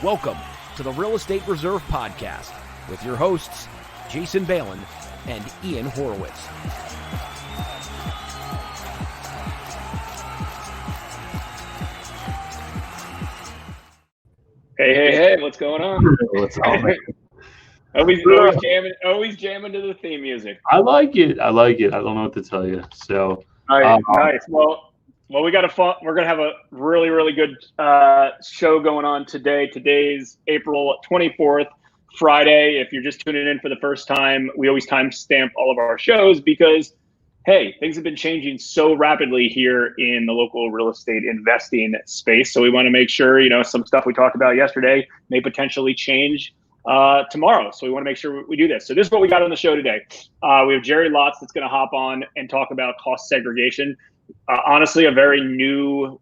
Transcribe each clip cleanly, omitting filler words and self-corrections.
Welcome to the Real Estate Reserve Podcast with your hosts, Jason Balin and Ian Horowitz. Hey, what's going on? What's up, man? always jamming to the theme music. I like it. I don't know what to tell you. So nice. Well, we're gonna have a really good show going on today. Today's April 24th, Friday. If you're just tuning in for the first time, we always timestamp all of our shows because, hey, things have been changing so rapidly here in the local real estate investing space. So we want to make sure, some stuff we talked about yesterday may potentially change tomorrow. So we want to make sure we do this. So this is what we got on the show today. We have Jerry Lotz that's going to hop on and talk about cost segregation. Honestly, a very new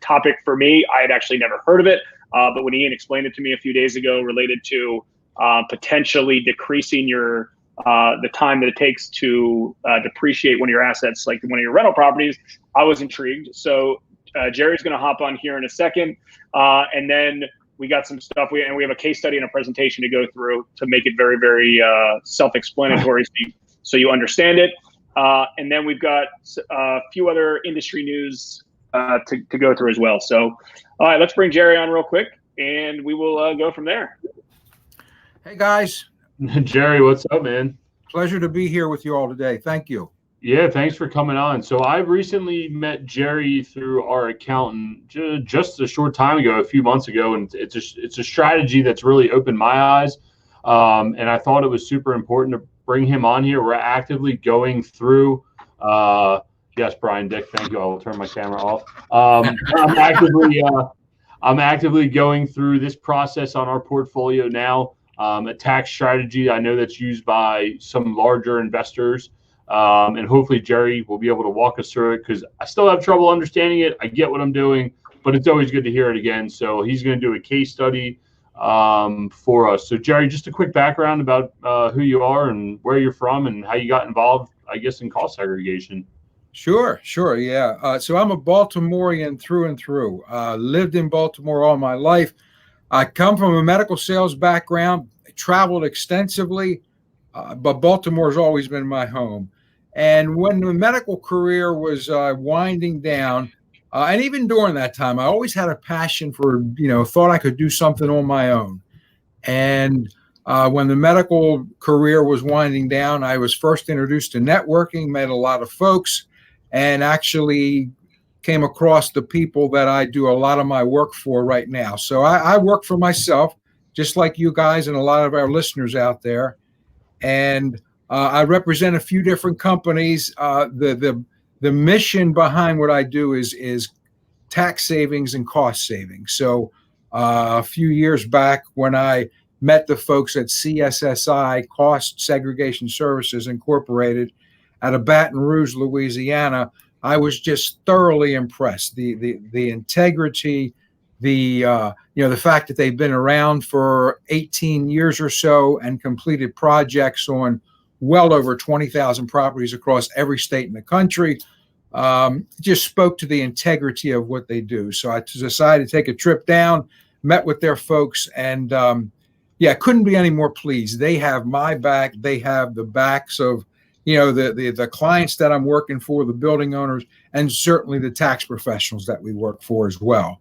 topic for me. I had actually never heard of it. But when Ian explained it to me a few days ago related to potentially decreasing your the time that it takes to depreciate one of your assets, like one of your rental properties, I was intrigued. So Jerry's going to hop on here in a second. And then we got some stuff. We have a case study and a presentation to go through to make it very, very self-explanatory so you understand it. And then we've got a few other industry news to go through as well. So, all right, let's bring Jerry on real quick, and we will go from there. Hey, guys. Jerry, what's up, man? Pleasure to be here with you all today. Thank you. Yeah, thanks for coming on. So I recently met Jerry through our accountant just a short time ago, a few months ago, and it's a strategy that's really opened my eyes. And I thought it was super important to bring him on here. We're actively going through. Yes, Brian Dick, thank you. I will turn my camera off. I'm actively going through this process on our portfolio now. A tax strategy I know that's used by some larger investors. And hopefully Jerry will be able to walk us through it because I still have trouble understanding it. I get what I'm doing, but it's always good to hear it again. So he's going to do a case study for us. So Jerry, just a quick background about who you are and where you're from and how you got involved, I guess, in cost segregation. Sure. Yeah. So I'm a Baltimorean through and through. Lived in Baltimore all my life. I come from a medical sales background, traveled extensively, but Baltimore has always been my home. And when the medical career was winding down, and even during that time, I always had a passion for, thought I could do something on my own. And when the medical career was winding down, I was first introduced to networking, met a lot of folks, and actually came across the people that I do a lot of my work for right now. So I work for myself, just like you guys and a lot of our listeners out there. And I represent a few different companies. The mission behind what I do is tax savings and cost savings. So a few years back when I met the folks at CSSI, Cost Segregation Services Incorporated, out of Baton Rouge, Louisiana, I was just thoroughly impressed. The integrity, the fact that they've been around for 18 years or so and completed projects on well over 20,000 properties across every state in the country, just spoke to the integrity of what they do. So I decided to take a trip down, met with their folks, and couldn't be any more pleased. They have my back. They have the backs of the clients that I'm working for, the building owners, and certainly the tax professionals that we work for as well.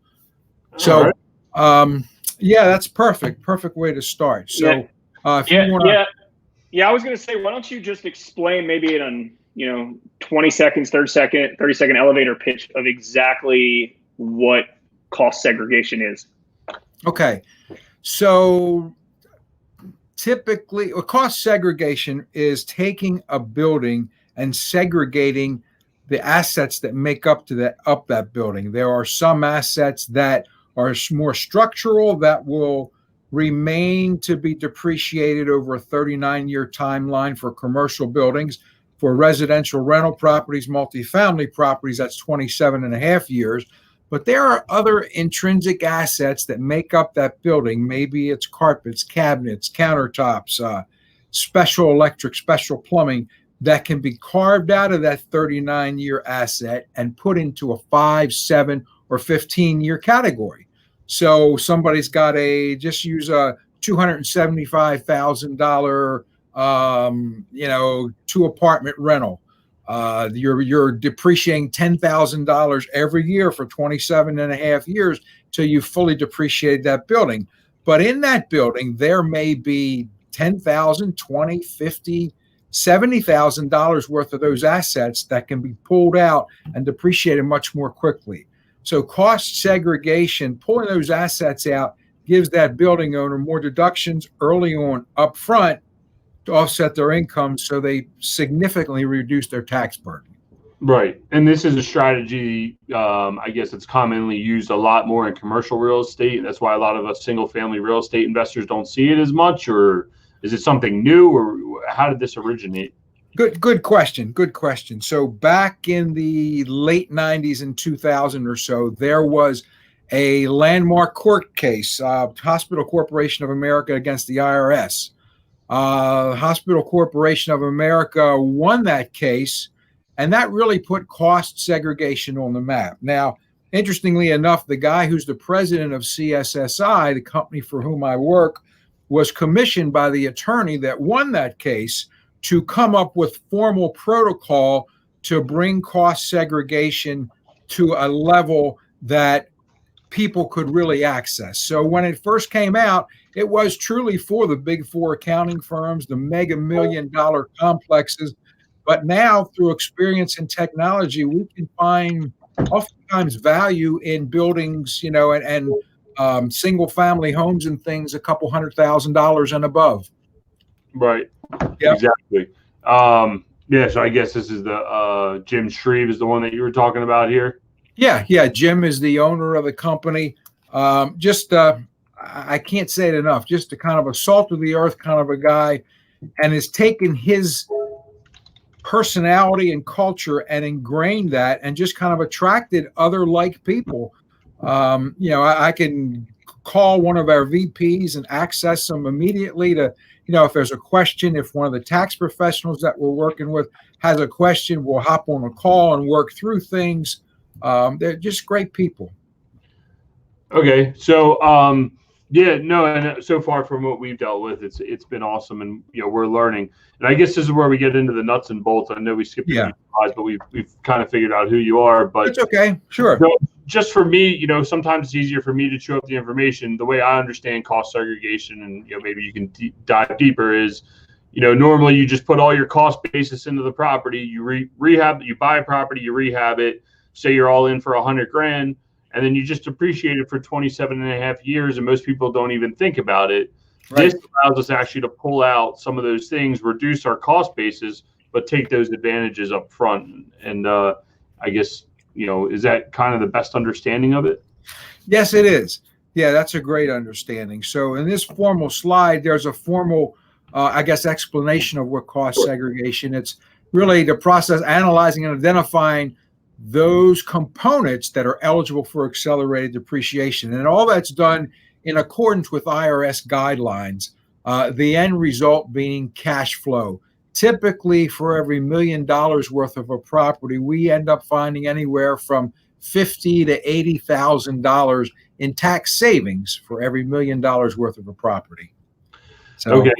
So, that's perfect way to start. So, if you want to, I was going to say, why don't you just explain maybe in 20 seconds, 30 second elevator pitch of exactly what cost segregation is. Okay, so typically, cost segregation is taking a building and segregating the assets that make up that building. There are some assets that are more structural that will remain to be depreciated over a 39-year timeline for commercial buildings. For residential rental properties, multifamily properties, that's 27 and a half years. But there are other intrinsic assets that make up that building. Maybe it's carpets, cabinets, countertops, special electric, special plumbing that can be carved out of that 39-year asset and put into a 5, 7, or 15-year category. So somebody's got just use a $275,000, 2-apartment rental. You're depreciating $10,000 every year for 27 and a half years till you fully depreciate that building. But in that building, there may be $10,000, $20,000, $50,000, $70,000 worth of those assets that can be pulled out and depreciated much more quickly. So cost segregation, pulling those assets out, gives that building owner more deductions early on up front to offset their income, so they significantly reduce their tax burden. Right. And this is a strategy, I guess it's commonly used a lot more in commercial real estate. That's why a lot of us single family real estate investors don't see it as much. Or is it something new, or how did this originate? Good question. Good question. So back in the late 90s and 2000 or so, there was a landmark court case, Hospital Corporation of America against the IRS. Hospital Corporation of America won that case, and that really put cost segregation on the map. Now, interestingly enough, the guy who's the president of CSSI, the company for whom I work, was commissioned by the attorney that won that case to come up with formal protocol to bring cost segregation to a level that people could really access. So when it first came out, it was truly for the big four accounting firms, the mega $1 million complexes. But now, through experience and technology, we can find oftentimes value in buildings, and single family homes and things a couple $100,000 and above. Right. Yep. Exactly. Yeah. So I guess this is the Jim Shreve is the one that you were talking about here. Yeah. Jim is the owner of the company. I can't say it enough. Just a kind of a salt of the earth kind of a guy, and has taken his personality and culture and ingrained that, and just kind of attracted other like people. I can call one of our VPs and access them immediately to, if there's a question, if one of the tax professionals that we're working with has a question, we'll hop on a call and work through things. They're just great people. Okay. So, and so far from what we've dealt with, it's been awesome, and we're learning. And I guess this is where we get into the nuts and bolts. I know we skipped a few slides, but we've kind of figured out who you are. But it's okay, sure. So just for me, sometimes it's easier for me to chew up the information. The way I understand cost segregation, and maybe you can dive deeper, is normally you just put all your cost basis into the property. You rehab, you buy a property, you rehab it. Say you're all in for $100,000. And then you just depreciate it for 27 and a half years, and most people don't even think about it. Right. This allows us actually to pull out some of those things, reduce our cost basis, but take those advantages up front. And I guess, is that kind of the best understanding of it? Yes, it is. Yeah, that's a great understanding. So in this formal slide, there's a formal, explanation of what cost segregation. It's really the process analyzing and identifying those components that are eligible for accelerated depreciation. And all that's done in accordance with IRS guidelines, the end result being cash flow. Typically, for every $1 million worth of a property, we end up finding anywhere from $50,000 to $80,000 in tax savings for every $1 million worth of a property. So okay.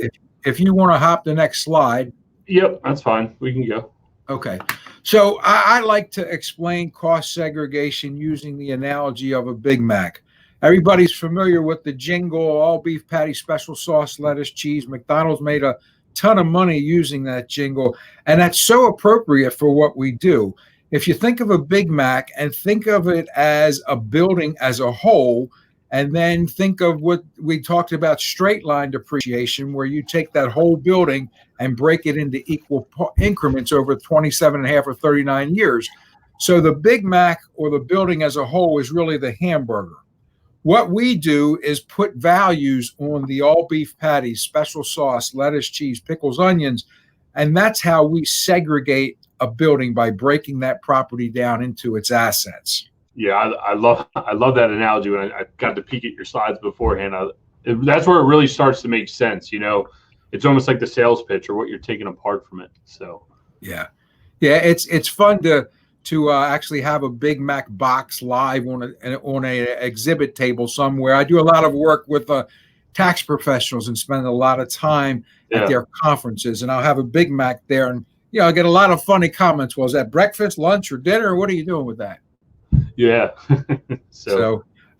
If you want to hop the next slide. Yep, that's fine. We can go. Okay. So I like to explain cost segregation using the analogy of a Big Mac. Everybody's familiar with the jingle, all beef patty, special sauce, lettuce, cheese. McDonald's made a ton of money using that jingle, and that's so appropriate for what we do. If you think of a Big Mac and think of it as a building as a whole, and then think of what we talked about, straight line depreciation, where you take that whole building and break it into equal increments over 27 and a half or 39 years. So the Big Mac, or the building as a whole, is really the hamburger. What we do is put values on the all beef patties, special sauce, lettuce, cheese, pickles, onions, and that's how we segregate a building, by breaking that property down into its assets. Yeah, I love that analogy. When I got to peek at your slides beforehand, that's where it really starts to make sense. It's almost like the sales pitch, or what you're taking apart from it. So yeah, it's fun to to actually have a Big Mac box live on a exhibit table somewhere. I do a lot of work with tax professionals and spend a lot of time at their conferences, and I'll have a Big Mac there, and I get a lot of funny comments. Well, is that breakfast, lunch, or dinner? What are you doing with that? Yeah.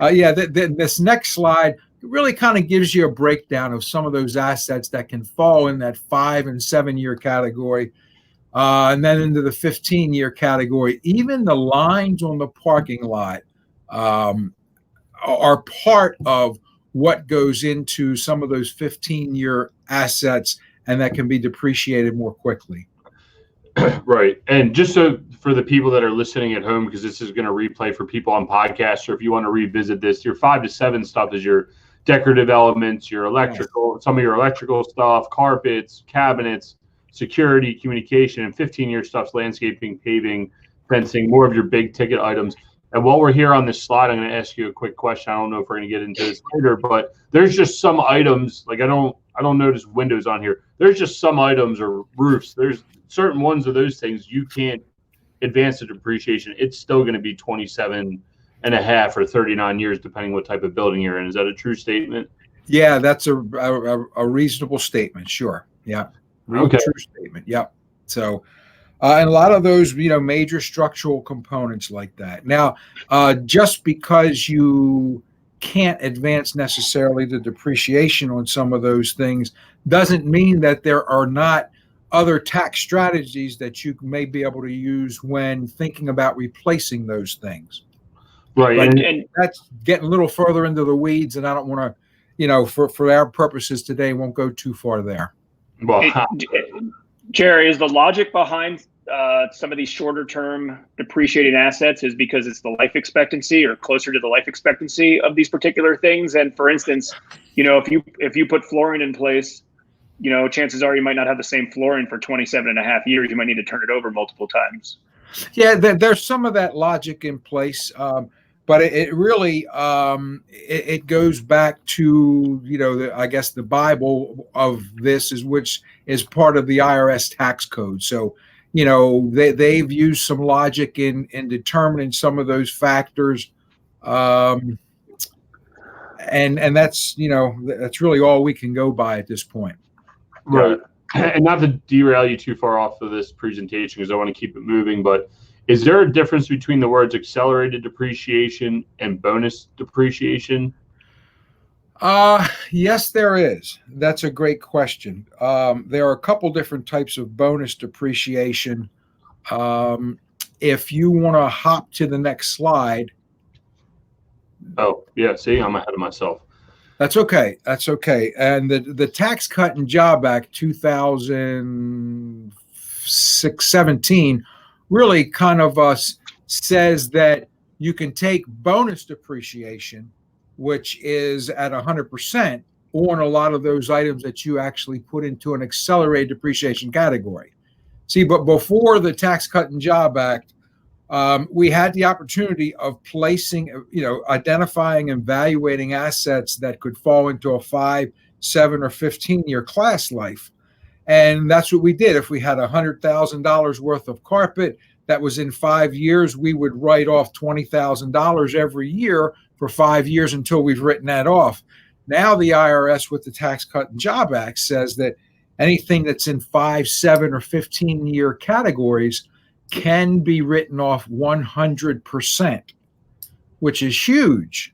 This next slide really kind of gives you a breakdown of some of those assets that can fall in that 5 and 7 year category, and then into the 15-year category. Even the lines on the parking lot are part of what goes into some of those 15-year assets, and that can be depreciated more quickly. Right. And just so for the people that are listening at home, because this is going to replay for people on podcasts, or if you want to revisit this, your 5 to 7 stuff is your decorative elements, your electrical, some of your electrical stuff, carpets, cabinets, security, communication, and 15-year stuff's landscaping, paving, fencing, more of your big ticket items. And while we're here on this slide, I'm going to ask you a quick question. I don't know if we're going to get into this later, but there's just some items, like I don't notice windows on here. There's just some items or roofs. There's certain ones of those things you can't advance the depreciation. It's still going to be 27 and a half or 39 years, depending what type of building you're in. Is that a true statement? Yeah, that's a reasonable statement. Sure. Yeah. Okay. True statement. Yep. So, and a lot of those, major structural components like that. Now, just because you can't advance necessarily the depreciation on some of those things doesn't mean that there are not other tax strategies that you may be able to use when thinking about replacing those things. Right. And that's getting a little further into the weeds, and I don't want to, for our purposes today, won't go too far there. Well, Jerry, is the logic behind some of these shorter term depreciating assets is because it's the life expectancy or closer to the life expectancy of these particular things? And for instance, if you put flooring in place, chances are you might not have the same flooring for 27 and a half years. You might need to turn it over multiple times. Yeah, there's some of that logic in place. But it really it goes back to I guess the Bible of this which is part of the IRS tax code. So they've used some logic in determining some of those factors, and that's that's really all we can go by at this point. Right. And not to derail you too far off of this presentation, because I want to keep it moving, but is there a difference between the words accelerated depreciation and bonus depreciation? Yes, there is. That's a great question. There are a couple different types of bonus depreciation. If you want to hop to the next slide. Oh, yeah. See, I'm ahead of myself. That's okay. That's okay. And the Tax Cut and Job Act 2017 really kind of says that you can take bonus depreciation, which is at 100% on a lot of those items that you actually put into an accelerated depreciation category. See, but before the Tax Cut and Job Act, we had the opportunity of placing, identifying and evaluating assets that could fall into a 5, 7, or 15-year class life. And that's what we did. If we had $100,000 worth of carpet that was in 5 years, we would write off $20,000 every year for 5 years until we've written that off. Now the IRS with the Tax Cut and Job Act says that anything that's in 5, 7, or 15-year categories can be written off 100%, which is huge.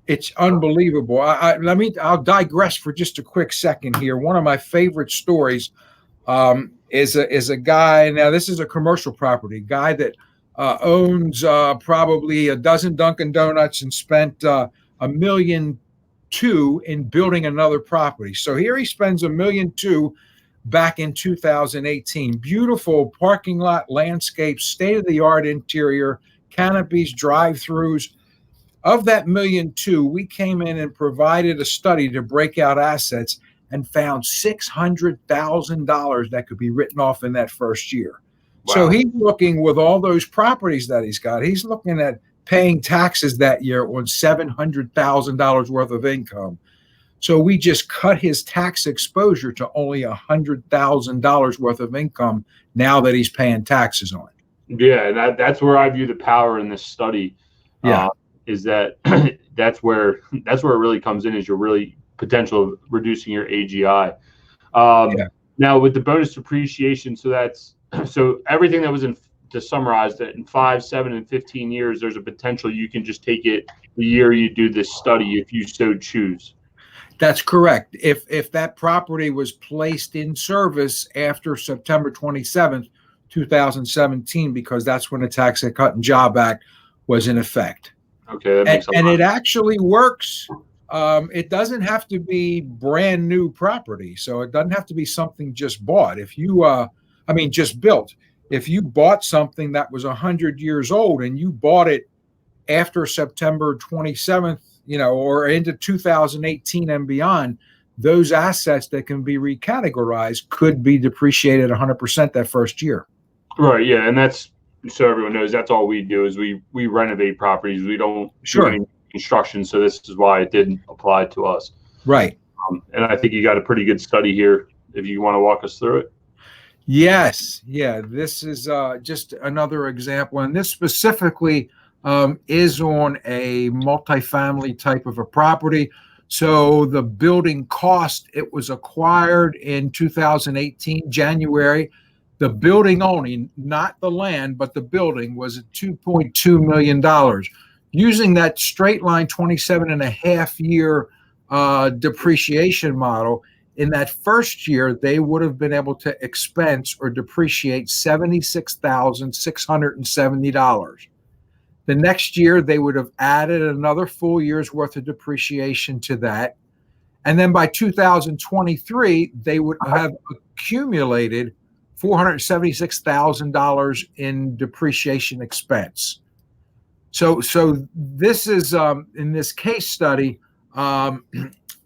It's unbelievable. I'll digress for just a quick second here. One of my favorite stories is a guy. Now, this is a commercial property guy that owns probably a dozen Dunkin' Donuts and spent $1.2 million in building another property. So here he spends $1.2 million back in 2018. Beautiful parking lot, landscape, state-of-the-art interior, canopies, drive-throughs. Of that $1.2 million, we came in and provided a study to break out assets and found $600,000 that could be written off in that first year. Wow. So he's looking with all those properties that he's got, he's looking at paying taxes that year on $700,000 worth of income. So we just cut his tax exposure to only $100,000 worth of income now that he's paying taxes on it. Yeah, that's where I view the power in this study. Yeah. Is that that's where it really comes in, is your really potential of reducing your AGI. Yeah. Now with the bonus depreciation, so everything that was to summarize that in 5, 7, and 15 years, there's a potential you can just take it the year you do this study if you so choose. That's correct. If that property was placed in service after September 27th, 2017, because that's when the Tax Cut and Job Act was in effect. Okay, that makes and it actually works. It doesn't have to be brand new property, so it doesn't have to be something just bought. If you, just built. If you bought something that was 100 years old and you bought it after September 27th, or into 2018 and beyond, those assets that can be recategorized could be depreciated 100% that first year. Right. Yeah, and that's, so everyone knows, that's all we do is we renovate properties. We don't do any construction, so this is why it didn't apply to us. Right. And I think you got a pretty good study here if you want to walk us through it. Yes. Yeah. This is just another example. And this specifically is on a multifamily type of a property. So the building cost, it was acquired in 2018, January. The building only, not the land, but the building, was at $2.2 million. Using that straight line 27.5-year depreciation model, in that first year, they would have been able to expense or depreciate $76,670. The next year, they would have added another full year's worth of depreciation to that. And then by 2023, they would have accumulated $476,000 in depreciation expense. So this is, in this case study,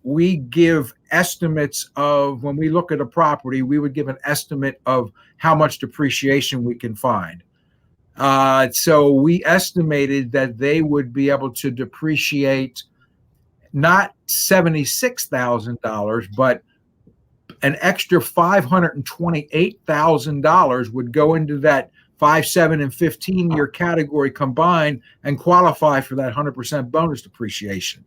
we give estimates of, when we look at a property, we would give an estimate of how much depreciation we can find. So we estimated that they would be able to depreciate not $76,000, but an extra $528,000 would go into that 5, 7, and 15-year category combined and qualify for that 100% bonus depreciation.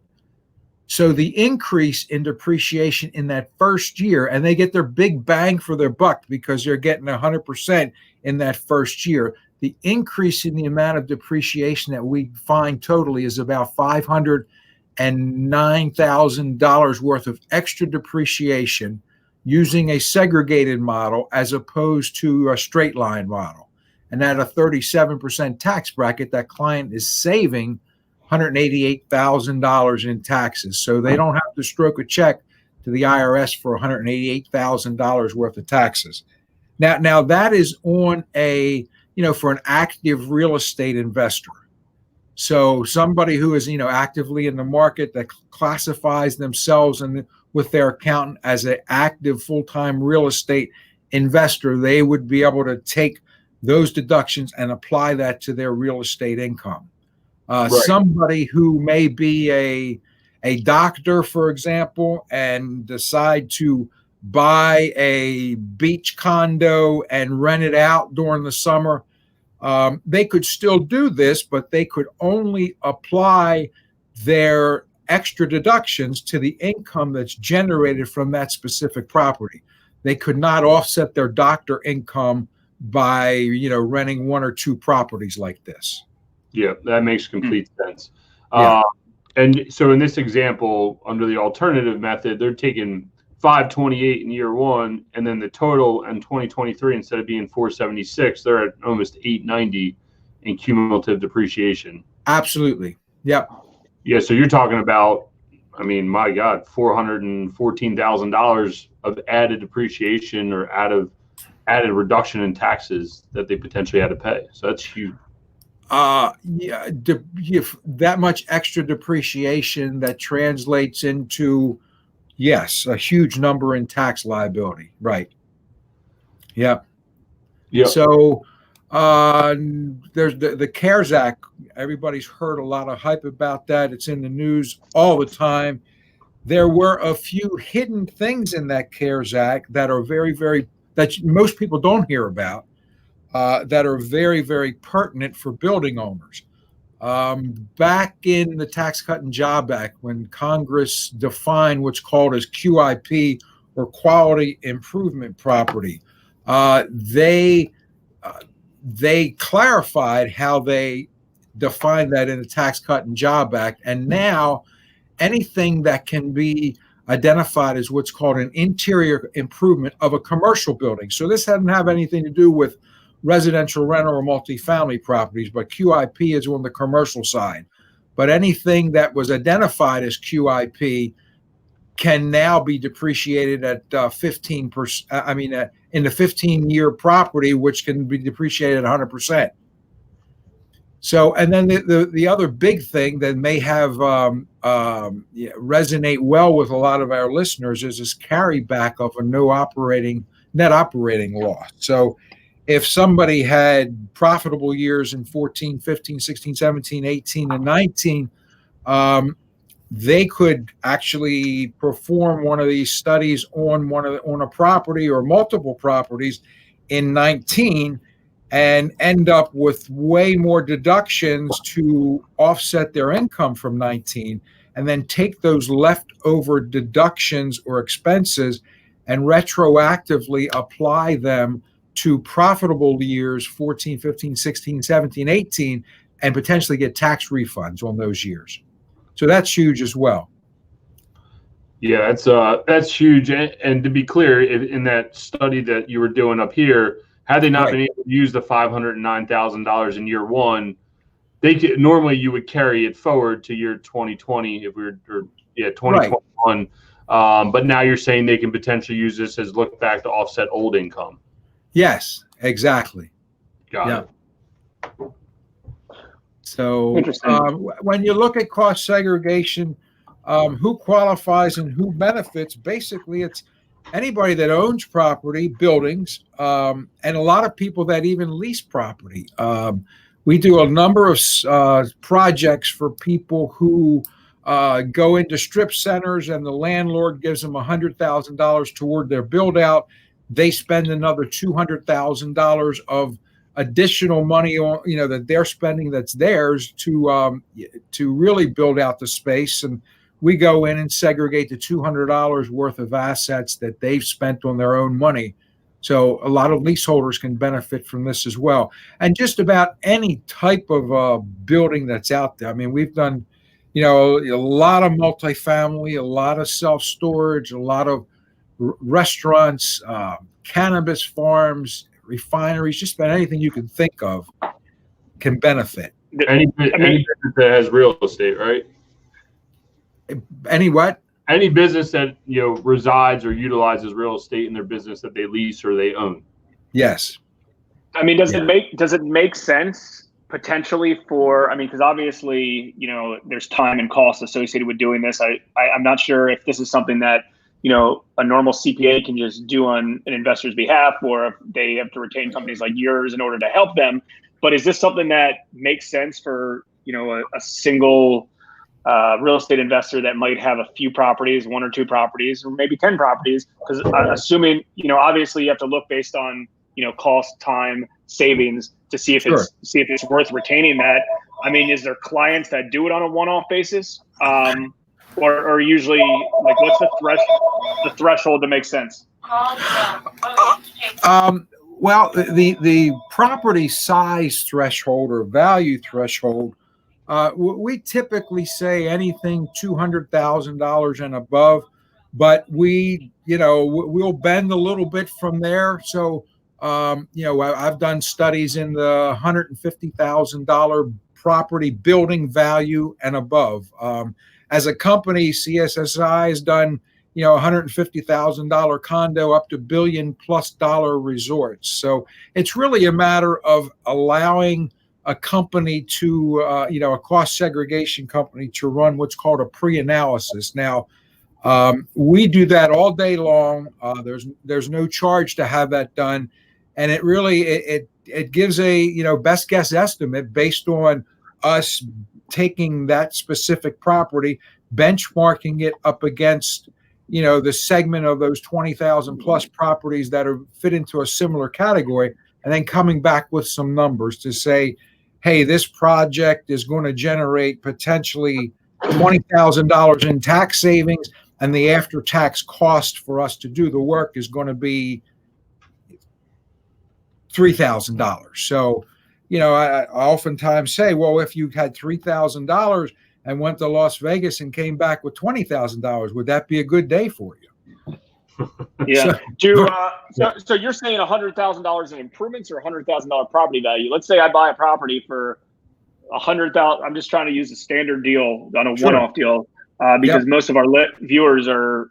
So the increase in depreciation in that first year, and they get their big bang for their buck because they're getting 100% in that first year. The increase in the amount of depreciation that we find totally is about $509,000 worth of extra depreciation using a segregated model as opposed to a straight line model. And at a 37% tax bracket, that client is saving $188,000 in taxes. So they don't have to stroke a check to the IRS for $188,000 worth of taxes. Now that is on a, for an active real estate investor. So somebody who is, actively in the market that classifies themselves and with their accountant as an active full-time real estate investor, they would be able to take those deductions and apply that to their real estate income. Right. Somebody who may be a doctor, for example, and decide to buy a beach condo and rent it out during the summer, they could still do this, but they could only apply their extra deductions to the income that's generated from that specific property. They could not offset their doctor income by, renting 1 or 2 properties like this. Yeah, that makes complete sense. Yeah. And so in this example, under the alternative method, they're taking 528 in year 1, and then the total in 2023, instead of being 476, they're at almost 890 in cumulative depreciation. Absolutely. Yep. Yeah. So you're talking about, my God, $414,000 of added depreciation or added reduction in taxes that they potentially had to pay. So that's huge. That much extra depreciation that translates into, yes, a huge number in tax liability. Right. Yep. Yeah. So there's the CARES Act. Everybody's heard a lot of hype about that. It's in the news all the time. There were a few hidden things in that CARES Act that are very, very, that most people don't hear about. that are very, very pertinent for building owners. Back in the Tax Cut and Job Act, when Congress defined what's called as QIP, or quality improvement property, they clarified how they defined that in the Tax Cut and Job Act. And now anything that can be identified as what's called an interior improvement of a commercial building. So this doesn't have anything to do with residential rental or multifamily properties, but QIP is on the commercial side. But anything that was identified as QIP can now be depreciated at 15%. In the 15-year property, which can be depreciated at 100%. So, and then the other big thing that may have resonate well with a lot of our listeners is this carryback of a net operating loss. So, if somebody had profitable years in 14, 15, 16, 17, 18, and 19, they could actually perform one of these studies on a property or multiple properties in 19 and end up with way more deductions to offset their income from 19, and then take those leftover deductions or expenses and retroactively apply them to profitable years 14, 15, 16, 17, 18, and potentially get tax refunds on those years. So that's huge as well. Yeah, that's huge. And to be clear, in that study that you were doing up here, had they not been able to use the $509,000 in year one, they could normally, you would carry it forward to year 2020 if we were 2021. But now you're saying they can potentially use this as look back to offset old income. Yes, exactly. Got it. So when you look at cost segregation, who qualifies and who benefits, basically it's anybody that owns property, buildings, and a lot of people that even lease property. We do a number of projects for people who go into strip centers and the landlord gives them $100,000 toward their build out. They spend another $200,000 of additional money on, that they're spending that's theirs to really build out the space. And we go in and segregate the $200 worth of assets that they've spent on their own money. So a lot of leaseholders can benefit from this as well. And just about any type of building that's out there. I mean, we've done, a lot of multifamily, a lot of self-storage, a lot of restaurants, cannabis farms, refineries, just about anything you can think of can benefit. Any business that has real estate, right? Any what? Any business that resides or utilizes real estate in their business that they lease or they own. Yes. I mean, does it make sense potentially because obviously, there's time and cost associated with doing this. I'm not sure if this is something that, a normal CPA can just do on an investor's behalf, or if they have to retain companies like yours in order to help them. But is this something that makes sense for, a single real estate investor that might have a few properties, 1 or 2 properties, or maybe 10 properties? Because assuming, obviously you have to look based on, cost, time, savings to see if it's worth retaining that. I mean, is there clients that do it on a one-off basis? Or usually, what's the threshold to make sense? Well, the property size threshold or value threshold, we typically say anything $200,000 and above, but we'll bend a little bit from there. So, I've done studies in the $150,000 property building value and above. As a company, CSSI has done, $150,000 condo up to $1 billion+ resorts. So it's really a matter of allowing a company to, a cost segregation company to run what's called a pre-analysis. Now, we do that all day long. There's no charge to have that done, and it really it gives a best guess estimate based on us taking that specific property, benchmarking it up against, the segment of those 20,000+ properties that are fit into a similar category. and then coming back with some numbers to say, hey, this project is going to generate potentially $20,000 in tax savings, and the after-tax cost for us to do the work is going to be $3,000. So, I oftentimes say, well, if you had $3,000 and went to Las Vegas and came back with $20,000, would that be a good day for you? Yeah. So you're saying $100,000 in improvements or $100,000 property value? Let's say I buy a property for $100,000. I'm just trying to use a standard deal on a one-off deal because most of our viewers are,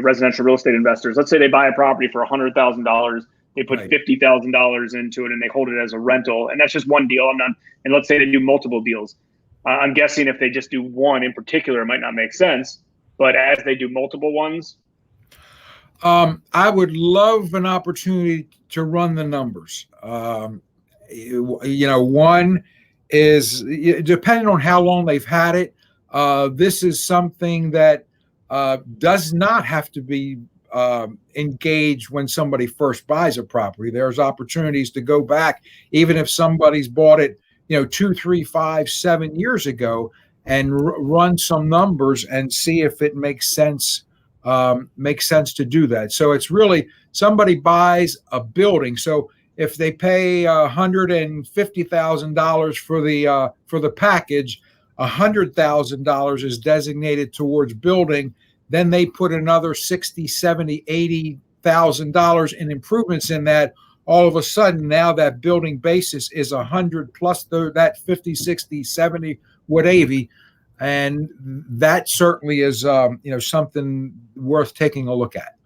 residential real estate investors. Let's say they buy a property for $100,000. They put $50,000 into it and they hold it as a rental, and that's just one deal. And let's say they do multiple deals. I'm guessing if they just do one in particular, it might not make sense. But as they do multiple ones, I would love an opportunity to run the numbers. One is, depending on how long they've had it, this is something that does not have to be engaged when somebody first buys a property. There's opportunities to go back, even if somebody's bought it, 2, 3, 5, 7 years ago, and run some numbers and see if it makes sense to do that. So it's really, somebody buys a building. So if they pay $150,000 for the package, $100,000 is designated towards building. Then they put another $60,000, $70,000, $80,000 in improvements in that. All of a sudden, now that building basis is 100 plus that 50, 60, 70, whatever. And that certainly is, something worth taking a look at.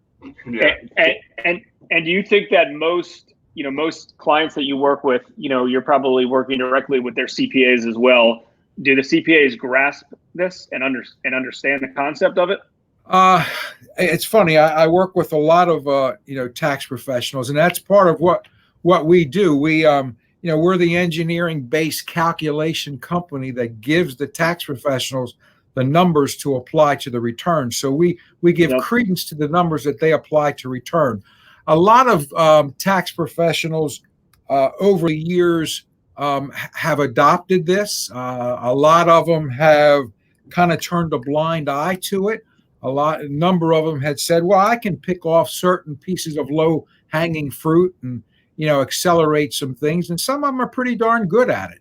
Yeah. And do you think that most clients that you work with, you're probably working directly with their CPAs as well. Do the CPAs grasp this and understand the concept of it? It's funny. I work with a lot of tax professionals, and that's part of what we do. We're the engineering-based calculation company that gives the tax professionals the numbers to apply to the return. So we give credence to the numbers that they apply to return. A lot of tax professionals over the years have adopted this. A lot of them have kind of turned a blind eye to it. A number of them had said, well, I can pick off certain pieces of low-hanging fruit and, accelerate some things. And some of them are pretty darn good at it.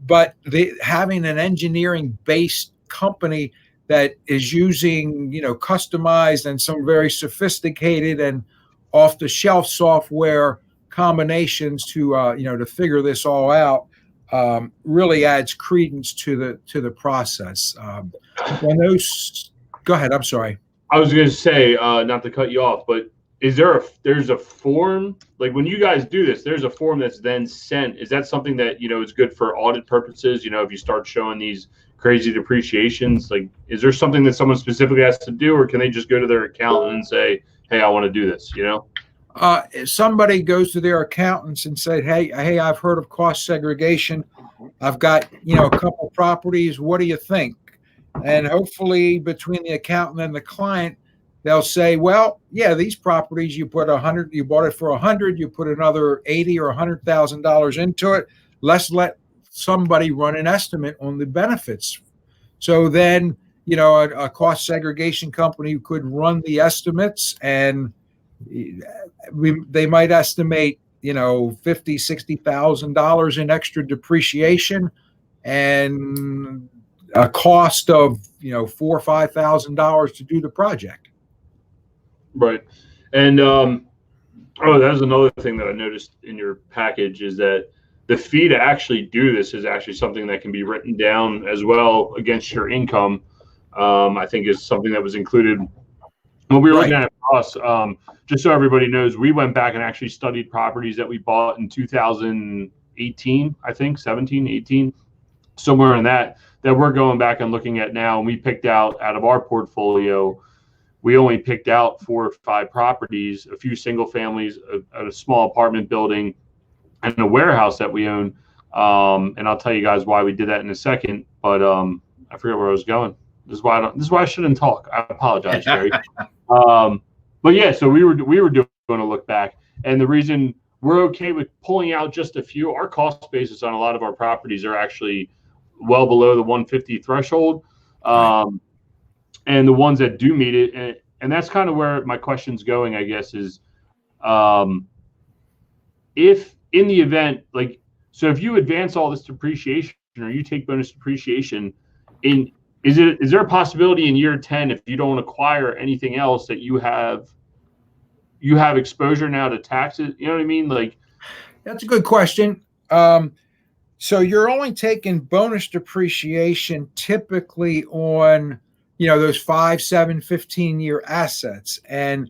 But having an engineering-based company that is using, customized and some very sophisticated and off-the-shelf software combinations to figure this all out, really adds credence to the process. Go ahead. I'm sorry. I was going to say, not to cut you off, but there's a form, like when you guys do this, there's a form that's then sent. Is that something that, is good for audit purposes? If you start showing these crazy depreciations, like, is there something that someone specifically has to do, or can they just go to their accountant and say, hey, I want to do this, If somebody goes to their accountants and say, hey, I've heard of cost segregation. I've got, a couple properties. What do you think? And hopefully between the accountant and the client, they'll say, well, yeah, these properties, you put $100, you bought it for $100, you put another $80,000 or $100,000 into it. Let's let somebody run an estimate on the benefits. So then, a cost segregation company could run the estimates, and they might estimate, $50,000, $60,000 in extra depreciation and a cost of, $4,000 or $5,000 to do the project. Right. And that's another thing that I noticed in your package is that the fee to actually do this is actually something that can be written down as well against your income. I think is something that was included when we were looking at us. Just so everybody knows, we went back and actually studied properties that we bought in 2018, I think, 17, 18, somewhere in that we're going back and looking at now. And we picked out of our portfolio, we only picked out 4 or 5 properties, a few single families, a small apartment building, and a warehouse that we own. And I'll tell you guys why we did that in a second. But I forget where I was going. This is why I shouldn't talk. I apologize, Jerry. But yeah, so we were doing a look back, And the reason we're okay with pulling out just a few, our cost basis on a lot of our properties are actually well below the 150 threshold. And the ones that do meet it, and that's kind of where my question's going, I guess, is if in the event, like, so if you advance all this depreciation or you take bonus depreciation, is there a possibility in year 10, if you don't acquire anything else, that you have exposure now to taxes? You know what I mean? Like, that's a good question. So you're only taking bonus depreciation typically on, those 5, 7, 15-year assets. And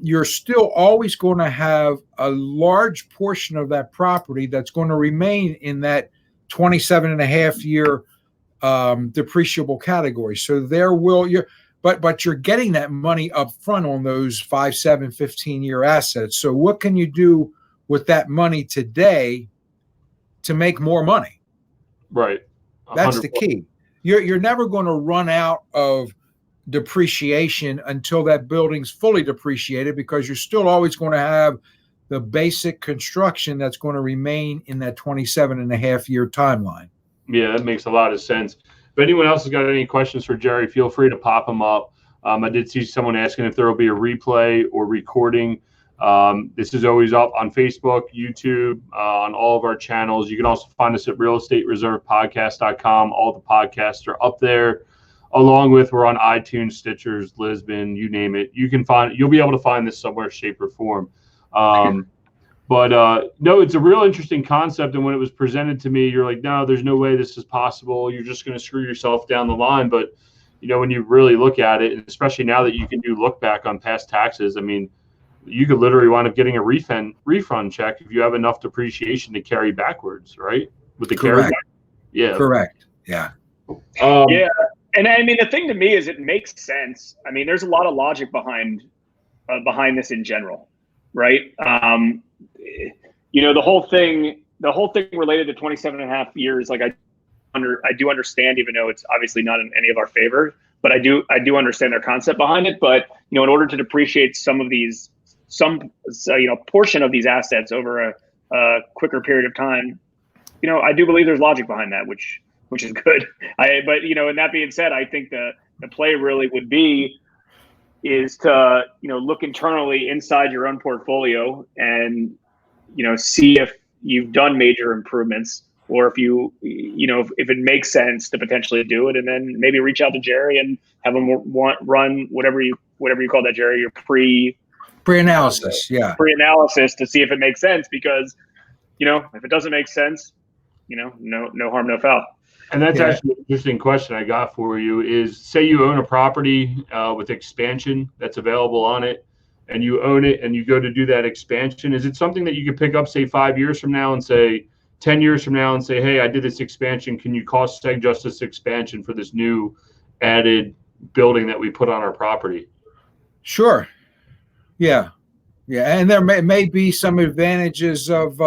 you're still always going to have a large portion of that property that's going to remain in that 27.5-year depreciable category. So but you're getting that money up front on those 5, 7, 15-year assets. So what can you do with that money today to make more money? Right. 100%. That's the key. You're never going to run out of depreciation until that building's fully depreciated, because you're still always going to have the basic construction that's going to remain in that 27.5-year timeline. Yeah, that makes a lot of sense. If anyone else has got any questions for Jerry, feel free to pop them up. I did see someone asking if there will be a replay or recording. This is always up on Facebook, YouTube, on all of our channels. You can also find us at realestatereservepodcast.com. All the podcasts are up there, along with we're on iTunes, Stitchers, Lisbon, you name it. You'll be able to find this somewhere, shape, or form. But no, it's a real interesting concept. And when it was presented to me, you're like, no, there's no way this is possible. You're just going to screw yourself down the line. But, when you really look at it, and especially now that you can do look back on past taxes, I mean, you could literally wind up getting a refund check if you have enough depreciation to carry backwards, right? With the carryback. Yeah. Correct. Yeah. Yeah. And I mean, the thing to me is it makes sense. I mean, there's a lot of logic behind this in general, right? The whole thing related to 27.5 years, like I do understand, even though it's obviously not in any of our favor, but I do understand their concept behind it. But, in order to depreciate some portion of these assets over a quicker period of time, I do believe there's logic behind that, which is good. But and that being said, I think the play really would be is to, look internally inside your own portfolio and, see if you've done major improvements, or if if it makes sense to potentially do it, and then maybe reach out to Jerry and have him run whatever you call that, Jerry, your pre-analysis. Yeah. Pre-analysis to see if it makes sense, because, if it doesn't make sense, no harm, no foul. And that's actually an interesting question I got for you is, say you own a property with expansion that's available on it, and you own it and you go to do that expansion. Is it something that you could pick up, say, 5 years from now and say, 10 years from now and say, hey, I did this expansion. Can you cost adjust this expansion for this new added building that we put on our property? Sure. Yeah. Yeah. And there may be some advantages of,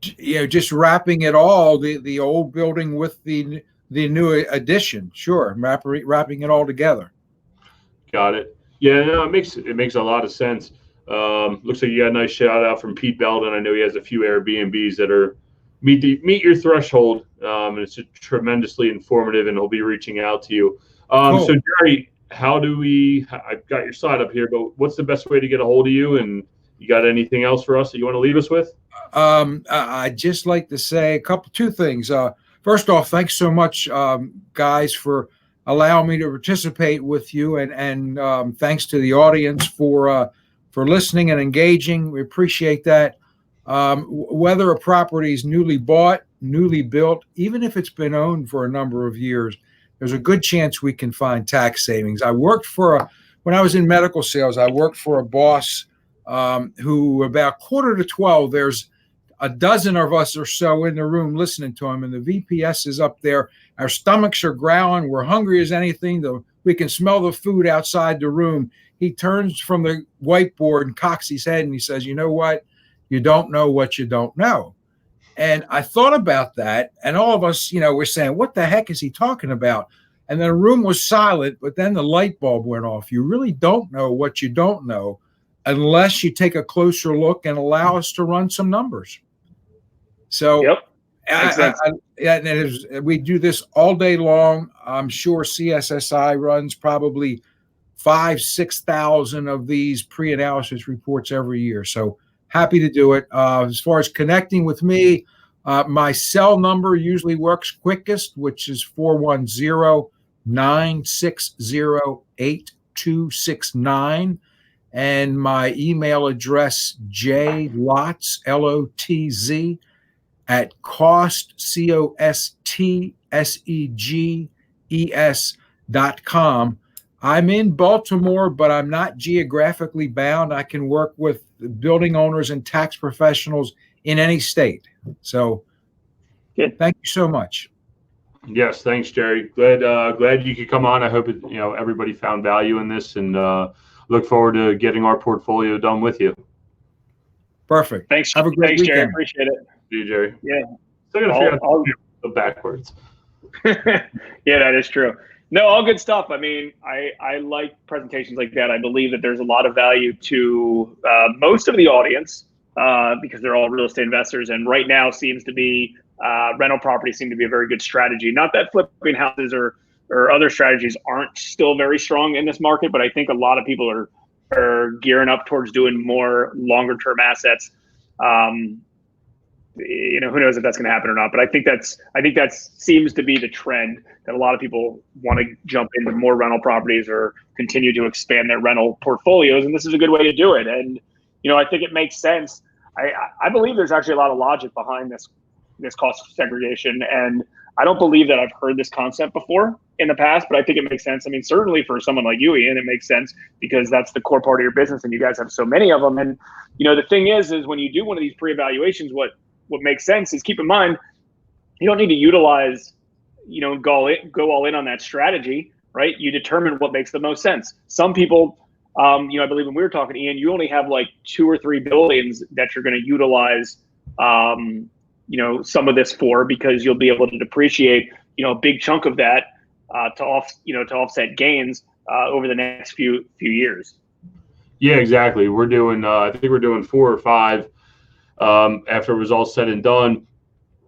just wrapping it all, the old building with the new addition. Sure. Wrapping it all together. Got it. Yeah, no, it makes a lot of sense. Looks like you got a nice shout out from Pete Belden. I know he has a few Airbnbs that are meet your threshold. And it's tremendously informative, and he'll be reaching out to you. Cool. So Jerry, I've got your slide up here, but what's the best way to get a hold of you? And you got anything else for us that you want to leave us with? I'd just like to say two things. First off, thanks so much, guys, for allowing me to participate with you, and thanks to the audience for listening and engaging. We appreciate that. Whether a property is newly bought, newly built, even if it's been owned for a number of years, there's a good chance we can find tax savings. When I was in medical sales, I worked for a boss who about 11:45, there's a dozen of us or so in the room listening to him, and the VPS is up there. Our stomachs are growling. We're hungry as anything. We can smell the food outside the room. He turns from the whiteboard and cocks his head and he says, you know what? You don't know what you don't know. And I thought about that, and all of us, we're saying, what the heck is he talking about? And then the room was silent, but then the light bulb went off. You really don't know what you don't know unless you take a closer look and allow us to run some numbers. So Yep. Makes sense. we do this all day long. I'm sure CSSI runs probably 5,000-6,000 of these pre-analysis reports every year. So happy to do it. As far as connecting with me, my cell number usually works quickest, which is 410-960-8269. And my email address, jlotz, LOTZ, at COSTSEGES.com. I'm in Baltimore, but I'm not geographically bound. I can work with building owners and tax professionals in any state. So good. Thank you so much. Yes, thanks, Jerry. Glad you could come on. I hope everybody found value in this, and look forward to getting our portfolio done with you. Perfect. Thanks. Have a great weekend. Jerry. Appreciate it. See you, Jerry. Yeah. Still gonna figure out the backwards. Yeah, that is true. No, all good stuff. I mean, I like presentations like that. I believe that there's a lot of value to most of the audience because they're all real estate investors, and right now seems to be rental properties seem to be a very good strategy. Not that flipping houses or other strategies aren't still very strong in this market, but I think a lot of people are gearing up towards doing more longer term assets. Who knows if that's going to happen or not, but I think that seems to be the trend, that a lot of people want to jump into more rental properties or continue to expand their rental portfolios. And this is a good way to do it. And, I think it makes sense. I believe there's actually a lot of logic behind this cost segregation. And I don't believe that I've heard this concept before in the past, but I think it makes sense. I mean, certainly for someone like you, Ian, it makes sense because that's the core part of your business and you guys have so many of them. And, the thing is when you do one of these pre-evaluations, what makes sense is, keep in mind, you don't need to utilize, go all in on that strategy, right? You determine what makes the most sense. Some people, I believe when we were talking, Ian, you only have like 2 or 3 buildings that you're going to utilize, some of this for, because you'll be able to depreciate, a big chunk of that to offset gains over the next few years. Yeah, exactly. We're doing, I think we're doing 4 or 5 after it was all said and done.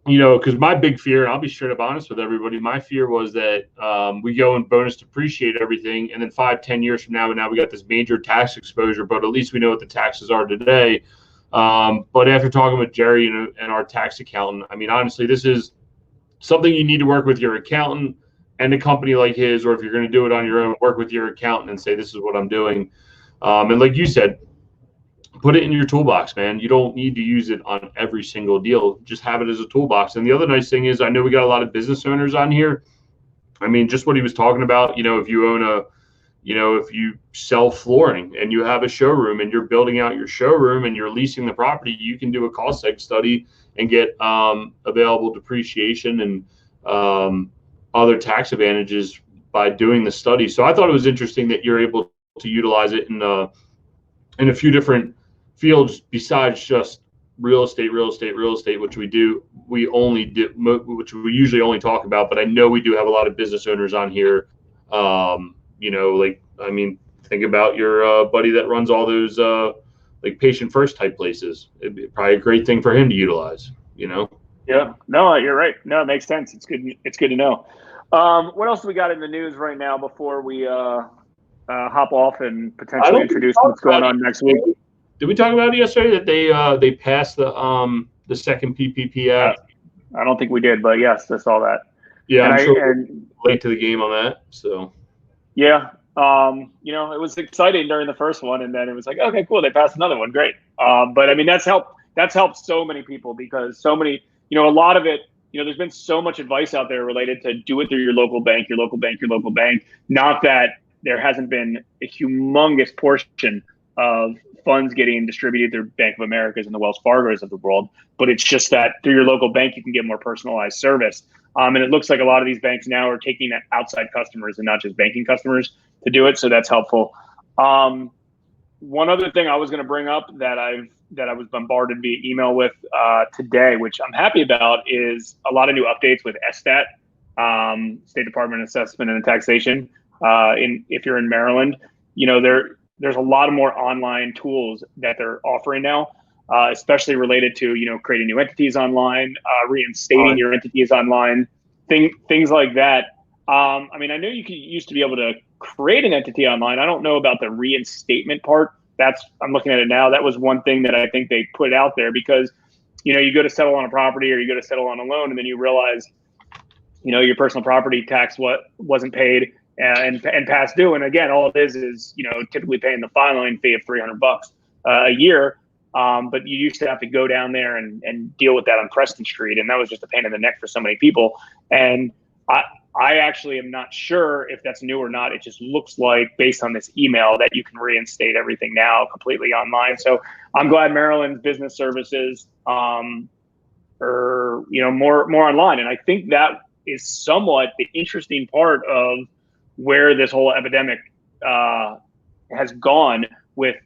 Because my big fear, and I'll be straight up honest with everybody, my fear was that we go and bonus depreciate everything, and then 5-10 years from now we got this major tax exposure, but at least we know what the taxes are today. But after talking with Jerry and our tax accountant, I mean, honestly, this is something you need to work with your accountant and a company like his, or if you're going to do it on your own, work with your accountant and say, this is what I'm doing. And like you said, put it in your toolbox, man. You don't need to use it on every single deal. Just have it as a toolbox. And the other nice thing is, I know we got a lot of business owners on here. I mean, just what he was talking about, if you own if you sell flooring and you have a showroom and you're building out your showroom and you're leasing the property, you can do a cost seg study and get available depreciation and other tax advantages by doing the study. So I thought it was interesting that you're able to utilize it in a few different fields besides just real estate, which we usually only talk about. But I know we do have a lot of business owners on here. Think about your buddy that runs all those patient first type places. It'd be probably a great thing for him to utilize. Yeah, no, you're right. No, it makes sense. It's good to know. What else do we got in the news right now before we hop off and potentially introduce what's going on next week? Did we talk about it yesterday that they passed the second PPP Act? I don't think we did, but yes, I saw that. Yeah, I'm sure we're late to the game on that. So yeah, it was exciting during the first one, and then it was like, okay, cool, they passed another one, great. But I mean, that's helped so many people, because so many, a lot of it, there's been so much advice out there related to do it through your local bank. Not that there hasn't been a humongous portion of funds getting distributed through Bank of America's and the Wells Fargo's of the world, but it's just that through your local bank, you can get more personalized service. And it looks like a lot of these banks now are taking outside customers and not just banking customers to do it. So that's helpful. One other thing I was going to bring up that I was bombarded via email with today, which I'm happy about, is a lot of new updates with SSTAT, State Department of Assessment and Taxation. If you're in Maryland, there's a lot of more online tools that they're offering now, especially related to, creating new entities online, reinstating your entities online, things like that. I know you used to be able to create an entity online. I don't know about the reinstatement part. I'm looking at it now. That was one thing that I think they put out there because, you go to settle on a property or you go to settle on a loan, and then you realize, your personal property tax wasn't paid and past due. And again, all it is, typically paying the filing fee of $300 a year. But you used to have to go down there and deal with that on Preston Street. And that was just a pain in the neck for so many people. And I actually am not sure if that's new or not. It just looks like, based on this email, that you can reinstate everything now completely online. So I'm glad Maryland's business services are, more online. And I think that is somewhat the interesting part of where this whole epidemic has gone, with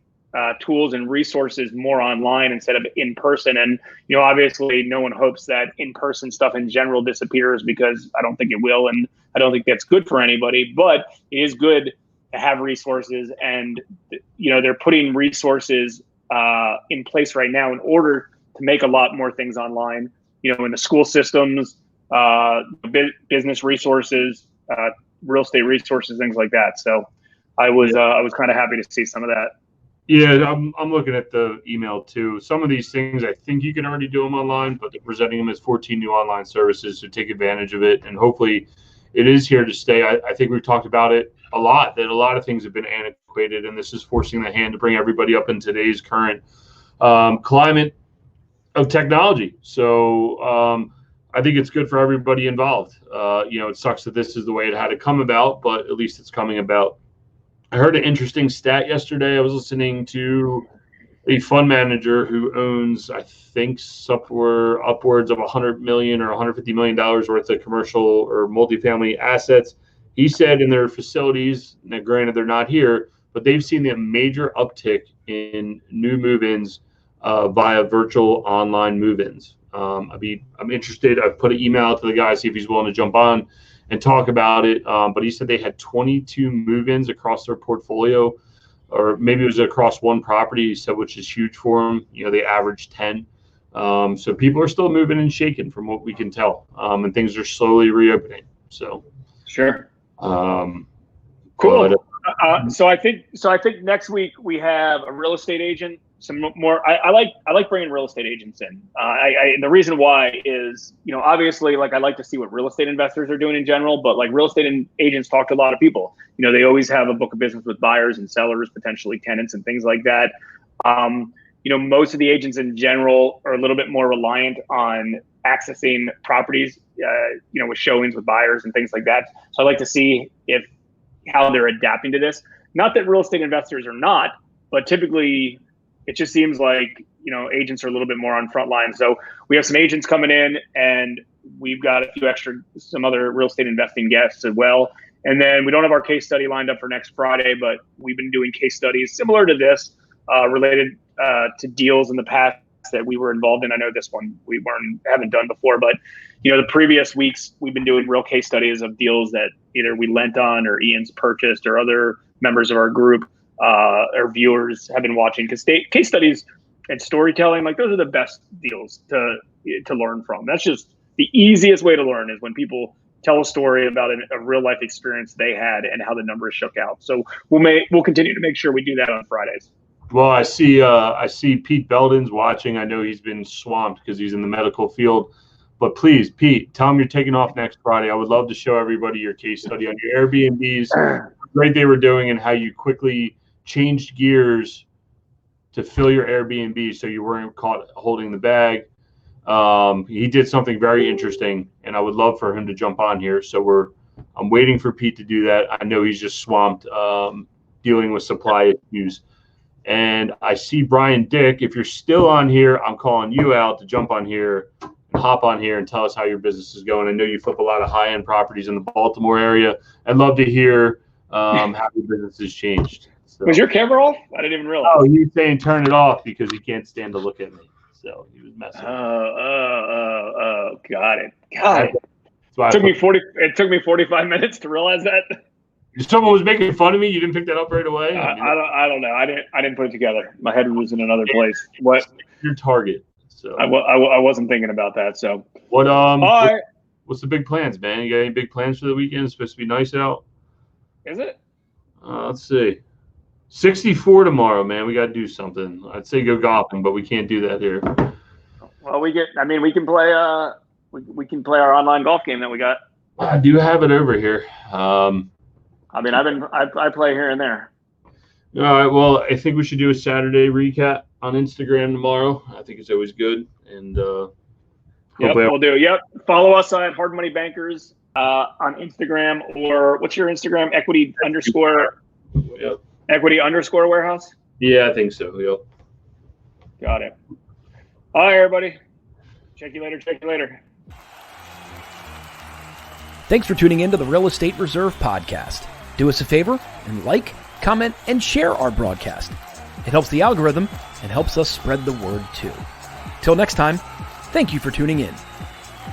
tools and resources more online instead of in person. And, obviously no one hopes that in-person stuff in general disappears, because I don't think it will. And I don't think that's good for anybody, but it is good to have resources. And, they're putting resources in place right now in order to make a lot more things online, in the school systems, business resources, real estate resources, things like that. So I was kind of happy to see some of that. Yeah, I'm looking at the email too. Some of these things, I think you can already do them online, but they're presenting them as 14 new online services, to take advantage of it. And hopefully it is here to stay. I think we've talked about it a lot, that a lot of things have been antiquated, and this is forcing the hand to bring everybody up in today's current climate of technology. So I think it's good for everybody involved. It sucks that this is the way it had to come about, but at least it's coming about. I heard an interesting stat yesterday. I was listening to a fund manager who owns, I think, upwards of $100 million or $150 million worth of commercial or multifamily assets. He said in their facilities, now granted they're not here, but they've seen a major uptick in new move-ins via virtual online move-ins. I'm interested. I've put an email out to the guy, see if he's willing to jump on and talk about it. But he said they had 22 move-ins across their portfolio, or maybe it was across one property, he said, which is huge for them. They average 10. So people are still moving and shaking from what we can tell. And things are slowly reopening. So sure. Cool. So I think next week we have a real estate agent. Some more. I like bringing real estate agents in. The reason why is, obviously, I like to see what real estate investors are doing in general, but real estate agents talk to a lot of people. They always have a book of business with buyers and sellers, potentially tenants and things like that. Most of the agents in general are a little bit more reliant on accessing properties, with showings with buyers and things like that. So I like to see how they're adapting to this. Not that real estate investors are not, but typically it just seems like, agents are a little bit more on front line. So we have some agents coming in, and we've got some other real estate investing guests as well. And then we don't have our case study lined up for next Friday, but we've been doing case studies similar to this, related to deals in the past that we were involved in. I know this one we haven't done before, but the previous weeks we've been doing real case studies of deals that either we lent on or Ian's purchased or other members of our group or viewers have been watching. Because case studies and storytelling, those are the best deals to learn from. That's just the easiest way to learn, is when people tell a story about a real life experience they had and how the numbers shook out. So we'll continue to make sure we do that on Fridays. Well, I see Pete Belden's watching. I know he's been swamped because he's in the medical field. But please, Pete, tell him you're taking off next Friday. I would love to show everybody your case study on your Airbnbs, how great they were doing, and how you quickly changed gears to fill your Airbnb so you weren't caught holding the bag. He did something very interesting, and I would love for him to jump on here. So I'm waiting for Pete to do that. I know he's just swamped dealing with supply issues. And I see Brian Dick. If you're still on here, I'm calling you out to jump on here and hop on here and tell us how your business is going. I know you flip a lot of high-end properties in the Baltimore area. I'd love to hear how your business has changed. So, was your camera off? I didn't even realize. Oh, he was saying turn it off because he can't stand to look at me. So he was messing. Got it. It took me 45 minutes to realize that. Someone was making fun of me. You didn't pick that up right away. I don't know. I didn't put it together. My head was in another place. What your target? So I wasn't thinking about that. So what's the big plans, man? You got any big plans for the weekend? It's supposed to be nice out. Is it? Let's see. 64 tomorrow, man. We got to do something. I'd say go golfing, but we can't do that here. Well, we can play. We can play our online golf game that we got. I do have it over here. I play here and there. All right. Well, I think we should do a Saturday recap on Instagram tomorrow. I think it's always good. And we'll do. Yep. Follow us at Hard Money Bankers on Instagram, or what's your Instagram? Equity _ warehouse. Yeah, I think so. Yep. Got it. All right, everybody. Check you later. Thanks for tuning in to the Real Estate Reserve Podcast. Do us a favor and like, comment, and share our broadcast. It helps the algorithm and helps us spread the word too. Till next time, thank you for tuning in.